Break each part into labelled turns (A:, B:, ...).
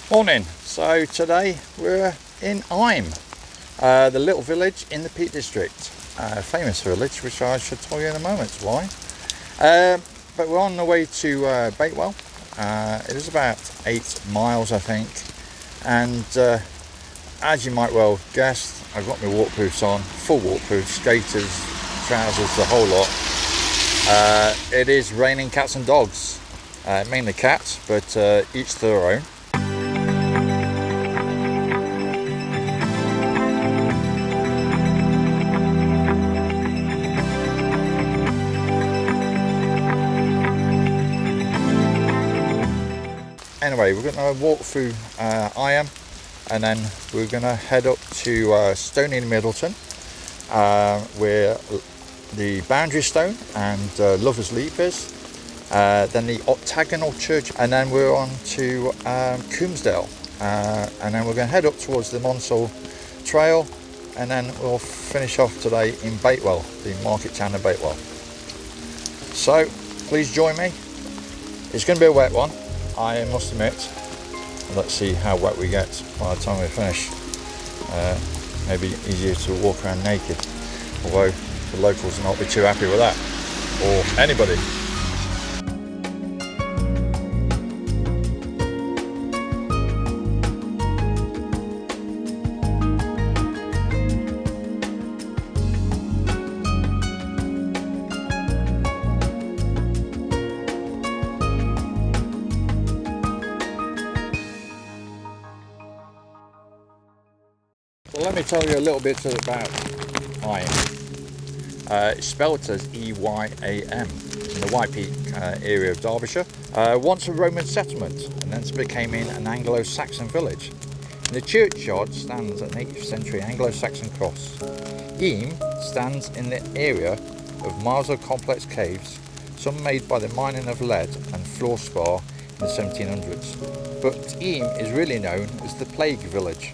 A: Morning. So today we're in Eyam, the little village in the Peak District, famous village, which I should tell you in a moment why. But we're on the way to Bakewell. It is about 8 miles, I think, and as you might well guess, I've got my waterproofs on, full waterproof, skaters, trousers, the whole lot. It is raining cats and dogs, mainly cats, but each to their own. Anyway, we're going to walk through Eyam, and then we're going to head up to Stoney Middleton, where the boundary stone and Lover's Leap is, then the octagonal church, and then we're on to Coombes Dale, and then we're going to head up towards the Monsal Trail, and then we'll finish off today in Bakewell, the market town of Bakewell. So please join me. It's going to be a wet one, I must admit. Let's see how wet we get by the time we finish. Maybe easier to walk around naked, although the locals will not be too happy with that, or anybody. Well, let me tell you a little bit about Eyam. It's spelled as E-Y-A-M, in the White Peak area of Derbyshire. Once a Roman settlement, and then became an Anglo-Saxon village. And the churchyard stands an 8th century Anglo-Saxon cross. Eyam stands in the area of Monsal complex caves, some made by the mining of lead and fluorspar in the 1700s. But Eyam is really known as the Plague Village.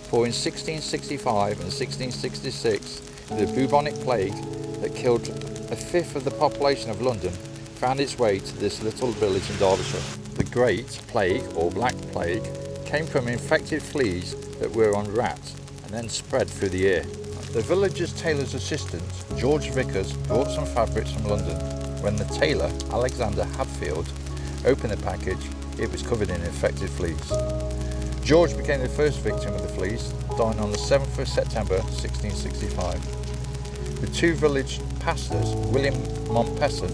A: For in 1665 and 1666, the bubonic plague that killed a fifth of the population of London found its way to this little village in Derbyshire. The Great Plague, or Black Plague, came from infected fleas that were on rats and then spread through the air. The village's tailor's assistant, George Vickers, brought some fabrics from London. When the tailor, Alexander Hadfield, opened the package, it was covered in infected fleas. George became the first victim of the fleas, dying on the 7th of September 1665. The two village pastors, William Montpesson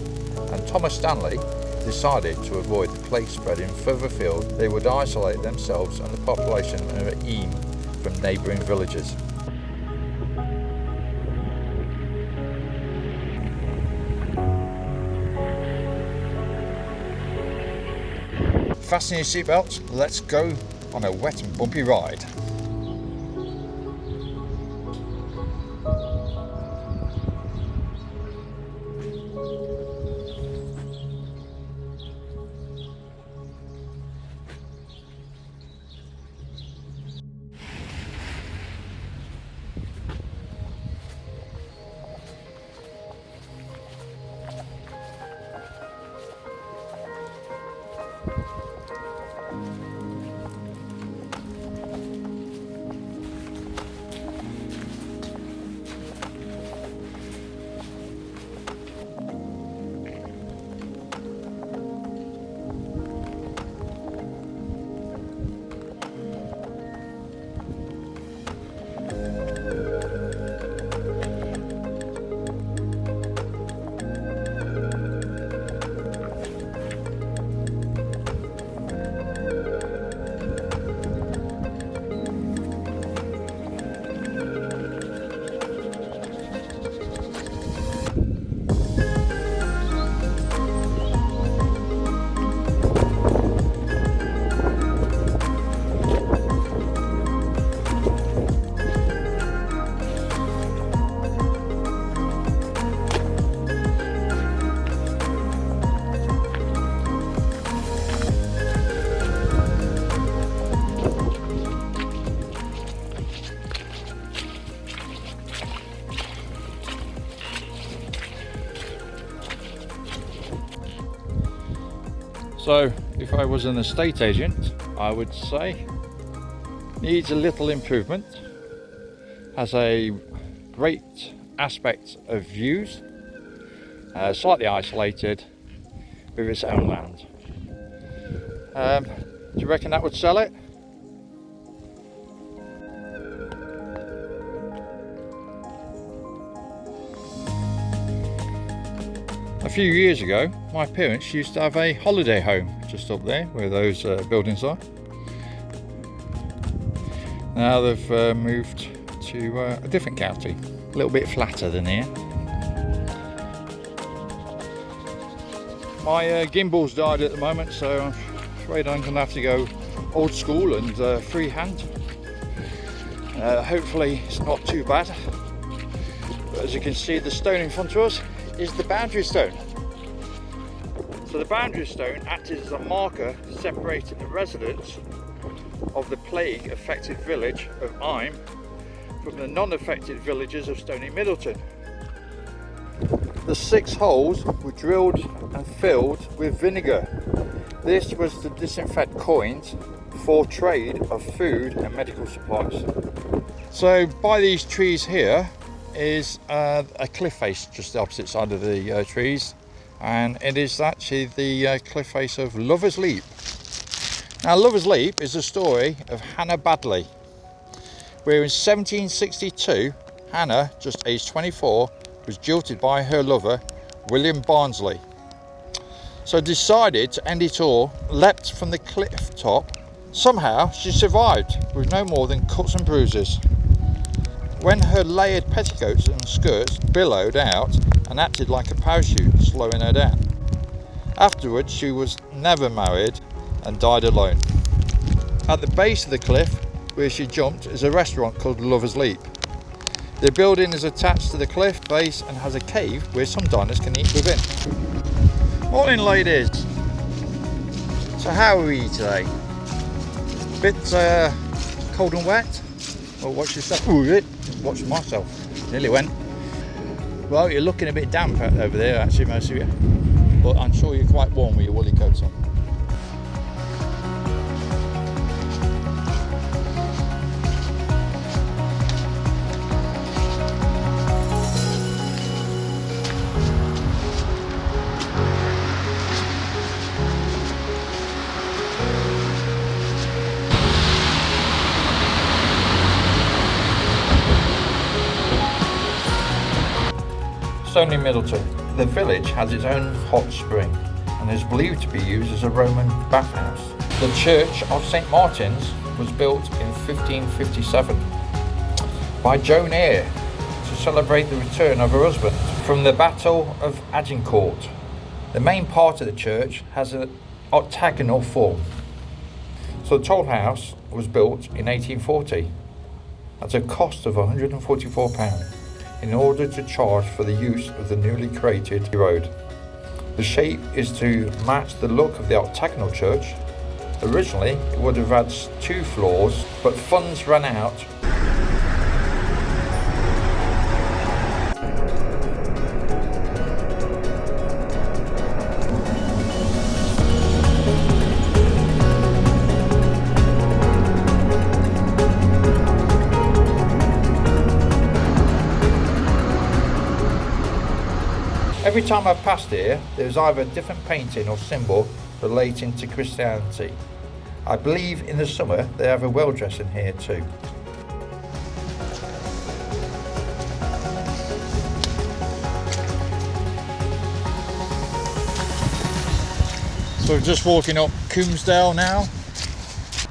A: and Thomas Stanley, decided to avoid the plague spreading further afield. They would isolate themselves and the population of Eyam from neighbouring villages. Fasten your seatbelts, let's go on a wet and bumpy ride. So if I was an estate agent, I would say needs a little improvement, has a great aspect of views, slightly isolated with its own land. Do you reckon that would sell it? A few years ago, my parents used to have a holiday home just up there where those buildings are. Now they've moved to a different county, a little bit flatter than here. My gimbal's died at the moment, so I'm afraid I'm going to have to go old school and freehand. Hopefully it's not too bad. But as you can see, the stone in front of us is the boundary stone. So the boundary stone acted as a marker separating the residents of the plague affected village of Eyam from the non-affected villages of Stoney Middleton. The 6 holes were drilled and filled with vinegar. This was to disinfect coins for trade of food and medical supplies. So by these trees here is a cliff face just the opposite side of the trees, and it is actually the cliff face of Lover's Leap. Now Lover's Leap is the story of Hannah Badley, where in 1762 Hannah, just aged 24, was jilted by her lover William Barnsley. So decided to end it all, leapt from the cliff top. Somehow she survived with no more than cuts and bruises. When her layered petticoats and skirts billowed out and acted like a parachute, slowing her down. Afterwards she was never married and died alone. At the base of the cliff where she jumped is a restaurant called Lover's Leap. The building is attached to the cliff base and has a cave where some diners can eat within. Morning ladies! So how are we today? Bit cold and wet? Well, watch yourself. Ooh, watch myself. Nearly went. Well, you're looking a bit damp over there actually, most of you. But I'm sure you're quite warm with your woolly coats on. Stoney Middleton. The village has its own hot spring and is believed to be used as a Roman bathhouse. The Church of St Martin's was built in 1557 by Joan Eyre to celebrate the return of her husband from the Battle of Agincourt. The main part of the church has an octagonal form. So the Tobar House was built in 1840 at a cost of £144. in order to charge for the use of the newly created road. The shape is to match the look of the octagonal church. Originally it would have had 2 floors, but funds ran out. Every time I've passed here, there's either a different painting or symbol relating to Christianity. I believe in the summer they have a well dressing here too. So we're just walking up Coombes Dale now.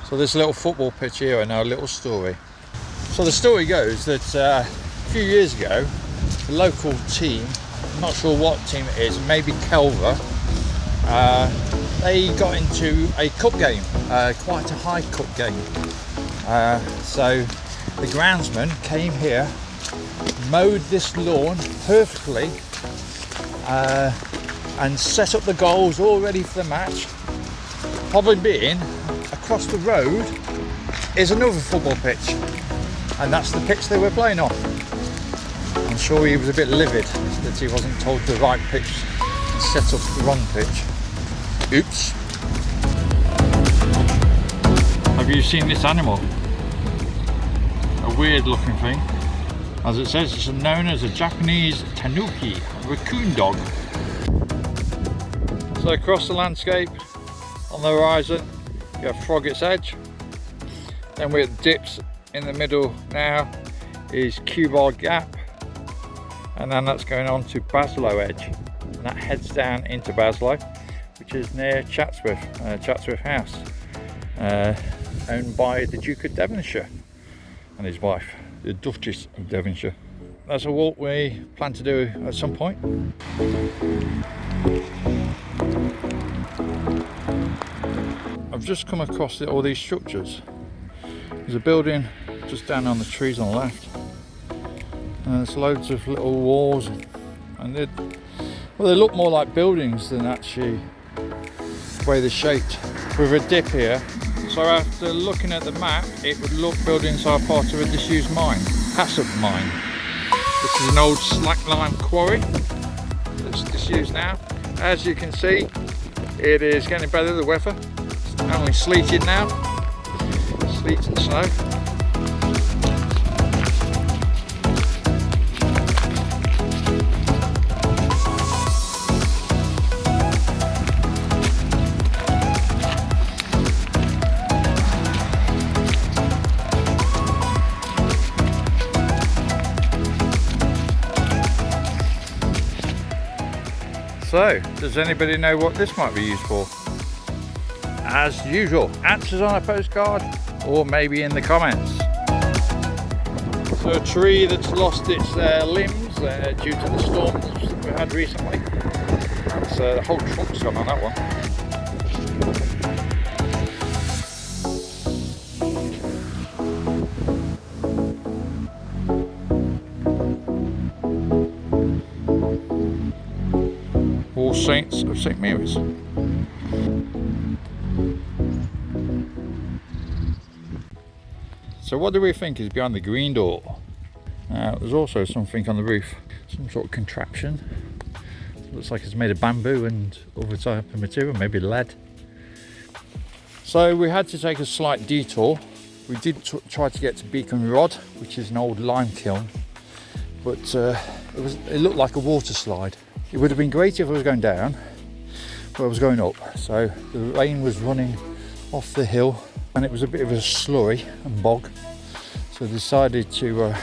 A: So this little football pitch here, and now a little story. So the story goes that a few years ago, the local team, I'm not sure what team it is, maybe Kelver, they got into a cup game, quite a high cup game. So the groundsman came here, mowed this lawn perfectly, and set up the goals all ready for the match. Problem being, across the road is another football pitch, and that's the pitch they were playing on. I'm sure he was a bit livid that he wasn't told the right pitch and set up the wrong pitch. Oops. Have you seen this animal? A weird looking thing. As it says, it's known as a Japanese tanuki, raccoon dog. So across the landscape, on the horizon, you have Froggett's Edge. Then where it dips in the middle now is Coombes Dale. And then that's going on to Bakewell Edge. And that heads down into Bakewell, which is near Chatsworth House. Owned by the Duke of Devonshire and his wife, the Duchess of Devonshire. That's a walk we plan to do at some point. I've just come across all these structures. There's a building just down on the trees on the left. And there's loads of little walls, and they look more like buildings than actually the way they're shaped. With a dip here, so after looking at the map, it would look buildings are part of a disused mine, Hassop mine. This is an old slackline quarry that's disused now. As you can see, it is getting better, the weather. It's only sleeting now, sleet and snow. So, does anybody know what this might be used for? As usual, answers on a postcard or maybe in the comments. So a tree that's lost its limbs due to the storms we had recently. So the whole trunk's gone on that one. All Saints of St Mary's. So what do we think is behind the green door? There's also something on the roof, some sort of contraption. It looks like it's made of bamboo and other type of material, maybe lead. So we had to take a slight detour. We did try to get to Beacon Rod, which is an old lime kiln, but it looked like a water slide. It would have been great if I was going down, but I was going up. So the rain was running off the hill and it was a bit of a slurry and bog. So I decided to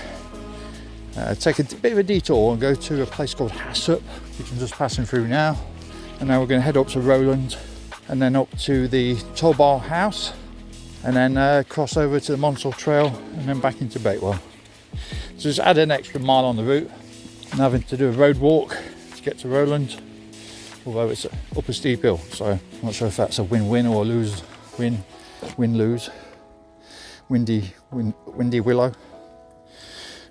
A: take a bit of a detour and go to a place called Hassop, which I'm just passing through now. And now we're going to head up to Rowland and then up to the Tobar House and then cross over to the Monsal Trail and then back into Bakewell. So just add an extra mile on the route and having to do a road walk to get to Rowland, although it's up a steep hill, so I'm not sure if that's a win-win or a lose, win-lose, windy willow,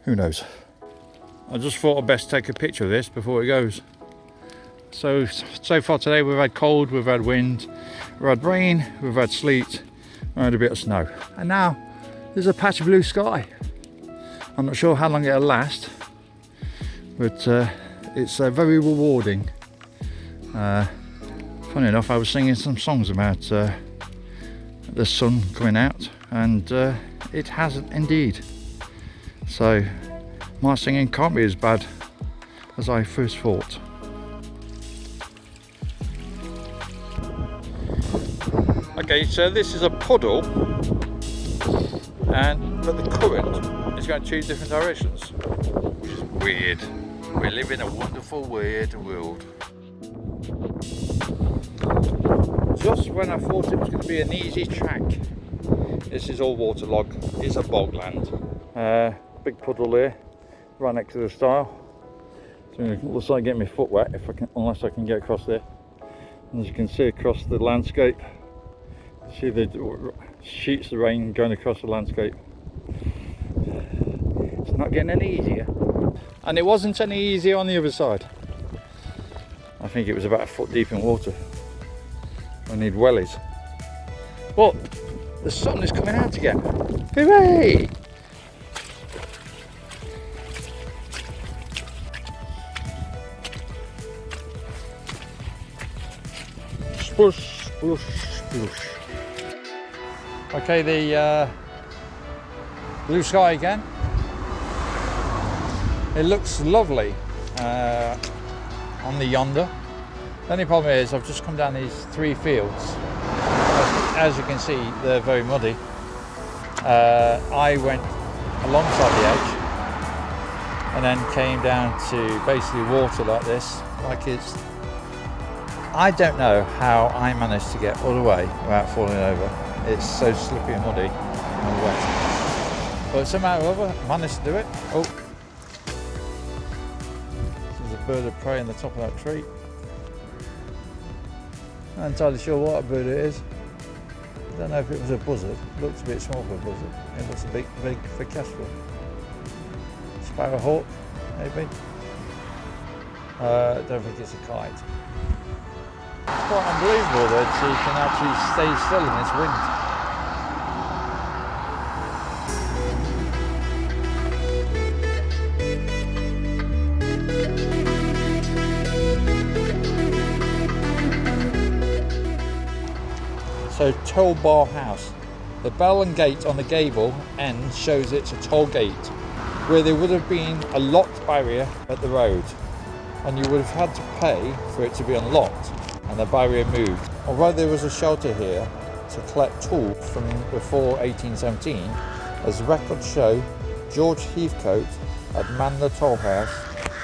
A: who knows. I just thought I'd best take a picture of this before it goes. So far today we've had cold, we've had wind, we've had rain, we've had sleet, we've had a bit of snow, and now there's a patch of blue sky. I'm not sure how long it'll last, but it's very rewarding. Funny enough, I was singing some songs about the sun coming out, and it hasn't indeed. So my singing can't be as bad as I first thought. Okay, so this is a puddle, but the current is going two different directions, which is weird. We live in a wonderful, weird world. Just when I thought it was going to be an easy track, this is all waterlogged. It's a bogland. Big puddle there, right next to the stile. So it looks like getting my foot wet unless I can get across there. And as you can see across the landscape, you see the sheets of rain going across the landscape. It's not getting any easier. And it wasn't any easier on the other side. I think it was about a foot deep in water. I need wellies. But the sun is coming out again. Hooray! Splush, splush, splush. Okay, the blue sky again. It looks lovely on the yonder. The only problem is I've just come down these 3 fields. As you can see, they're very muddy. I went alongside the edge and then came down to basically water like this, like it's... I don't know how I managed to get all the way without falling over. It's so slippery and muddy and wet. But somehow or other, I managed to do it. Oh, there's a bird of prey on the top of that tree. Not entirely sure what a bird it is. I don't know if it was a buzzard. It looks a bit small for a buzzard. It looks a bit big for kestrel. Sparrowhawk, maybe. I don't think it's a kite. It's quite unbelievable that you can actually stay still in this wind. So Tobar House. The bell and gate on the gable end shows it's a toll gate, where there would have been a locked barrier at the road, and you would have had to pay for it to be unlocked and the barrier moved. Although there was a shelter here to collect tools from before 1817, as records show, George Heathcote had manned the toll house,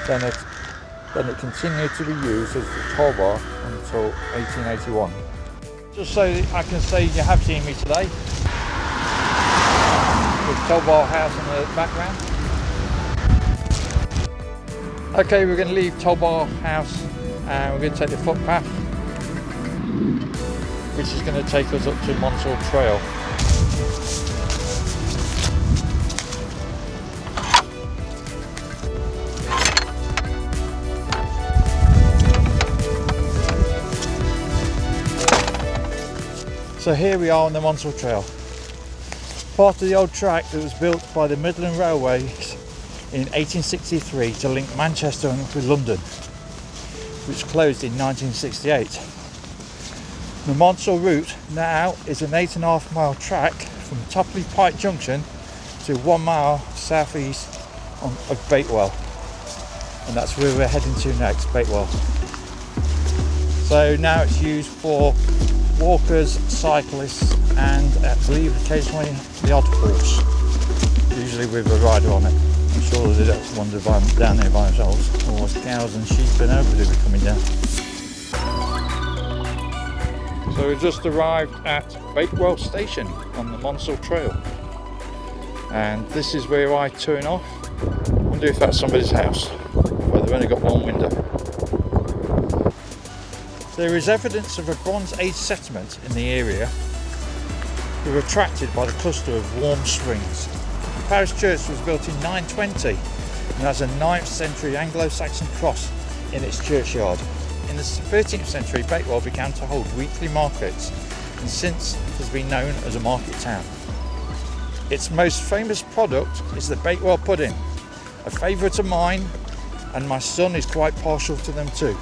A: then it continued to be used as the toll bar until 1881. Just so I can say you have seen me today, with Tobar House in the background. Okay, we're going to leave Tobar House and we're going to take the footpath, which is going to take us up to Monsal Trail. So here we are on the Monsal Trail, part of the old track that was built by the Midland Railways in 1863 to link Manchester with London, which closed in 1968. The Monsal route now is an 8.5 mile track from Topley Pike Junction to 1 mile southeast of Bakewell, and that's where we're heading to next, Bakewell. So now it's used for walkers, cyclists, and I believe occasionally the odd horse, usually with a rider on it. I'm sure they don't wander down there by themselves, or cows and sheep and everybody will be coming down. So we just arrived at Bakewell Station on the Monsal Trail, and this is where I turn off. I wonder if that's somebody's house, but they've only got one window. There is evidence of a Bronze Age settlement in the area. We were attracted by the cluster of warm springs. The parish church was built in 920 and has a 9th century Anglo-Saxon cross in its churchyard. In the 13th century, Bakewell began to hold weekly markets and since has been known as a market town. Its most famous product is the Bakewell Pudding, a favourite of mine, and my son is quite partial to them too.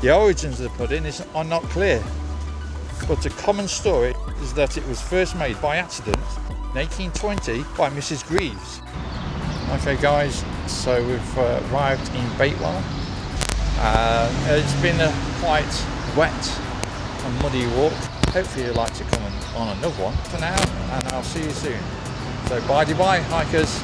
A: The origins of the pudding are not clear, but a common story is that it was first made by accident in 1820 by Mrs. Greaves. Okay guys, so we've arrived in Bakewell. It's been a quite wet and muddy walk. Hopefully you'd like to come on another one for now, and I'll see you soon. So bye-bye hikers.